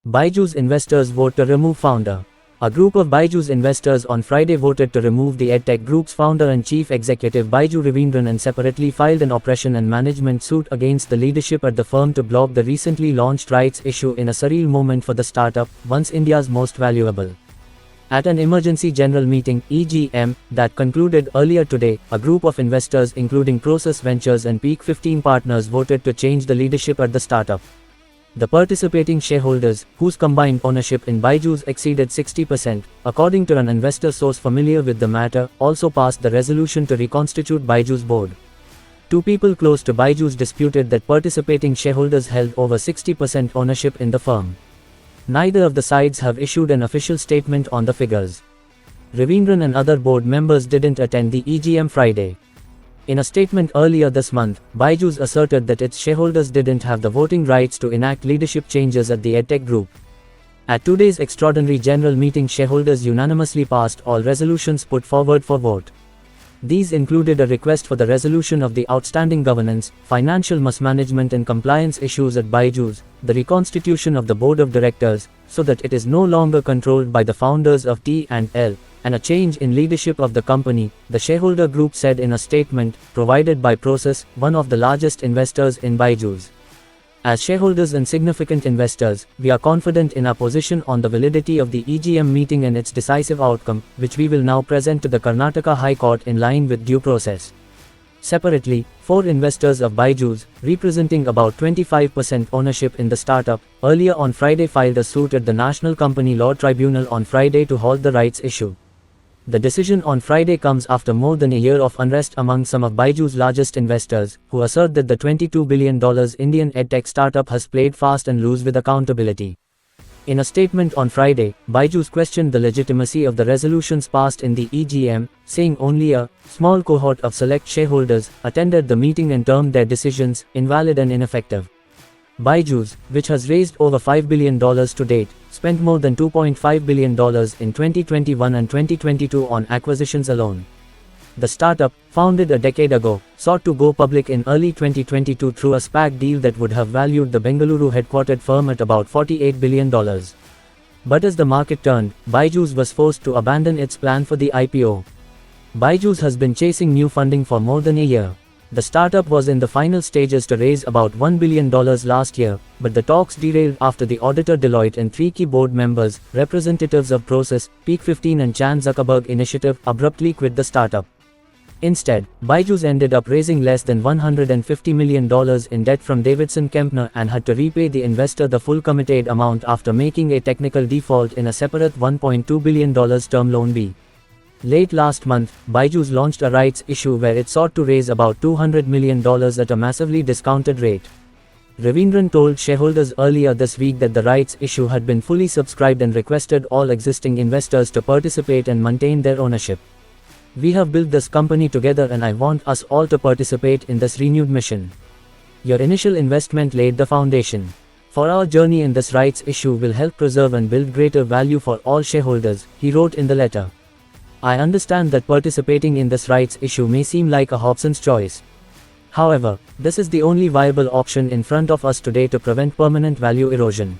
Byju's investors vote to remove founder. A group of Byju's investors on Friday voted to remove the EdTech group's founder and chief executive Byju Sraveendran and separately filed an oppression and management suit against the leadership at the firm to block the recently launched rights issue in a surreal moment for the startup, once India's most valuable. At an emergency general meeting (EGM) that concluded earlier today, a group of investors including Process Ventures and Peak 15 partners voted to change the leadership at the startup. The participating shareholders, whose combined ownership in Byju's exceeded 60%, according to an investor source familiar with the matter, also passed the resolution to reconstitute Byju's board. Two people close to Byju's disputed that participating shareholders held over 60% ownership in the firm. Neither of the sides have issued an official statement on the figures. Sraveendran and other board members didn't attend the EGM Friday. In a statement earlier this month, Byju's asserted that its shareholders didn't have the voting rights to enact leadership changes at the EdTech group. At today's extraordinary general meeting, shareholders unanimously passed all resolutions put forward for vote. These included a request for the resolution of the outstanding governance, financial mismanagement and compliance issues at Byju's, the reconstitution of the board of directors, so that it is no longer controlled by the founders of T&L, and a change in leadership of the company, the shareholder group said in a statement, provided by Process, one of the largest investors in Byju's. As shareholders and significant investors, we are confident in our position on the validity of the EGM meeting and its decisive outcome, which we will now present to the Karnataka High Court in line with due process. Separately, 4 investors of Byju's, representing about 25% ownership in the startup, earlier on Friday filed a suit at the National Company Law Tribunal on Friday to halt the rights issue. The decision on Friday comes after more than a year of unrest among some of Byju's largest investors, who assert that the $22 billion Indian edtech startup has played fast and loose with accountability. In a statement on Friday, Byju's questioned the legitimacy of the resolutions passed in the EGM, saying only a small cohort of select shareholders attended the meeting and termed their decisions invalid and ineffective. Byju's, which has raised over $5 billion to date, spent more than $2.5 billion in 2021 and 2022 on acquisitions alone. The startup, founded a decade ago, sought to go public in early 2022 through a SPAC deal that would have valued the Bengaluru-headquartered firm at about $48 billion. But as the market turned, Byju's was forced to abandon its plan for the IPO. Byju's has been chasing new funding for more than a year. The startup was in the final stages to raise about $1 billion last year, but the talks derailed after the auditor Deloitte and 3 key board members, representatives of Process, Peak 15 and Chan Zuckerberg Initiative, abruptly quit the startup. Instead, Byju's ended up raising less than $150 million in debt from Davidson Kempner and had to repay the investor the full committed amount after making a technical default in a separate $1.2 billion term loan B. Late last month, Byju's launched a rights issue where it sought to raise about $200 million at a massively discounted rate. Sraveendran told shareholders earlier this week that the rights issue had been fully subscribed and requested all existing investors to participate and maintain their ownership. "We have built this company together and I want us all to participate in this renewed mission. Your initial investment laid the foundation. For our journey in this rights issue will help preserve and build greater value for all shareholders," he wrote in the letter. "I understand that participating in this rights issue may seem like a Hobson's choice. However, this is the only viable option in front of us today to prevent permanent value erosion.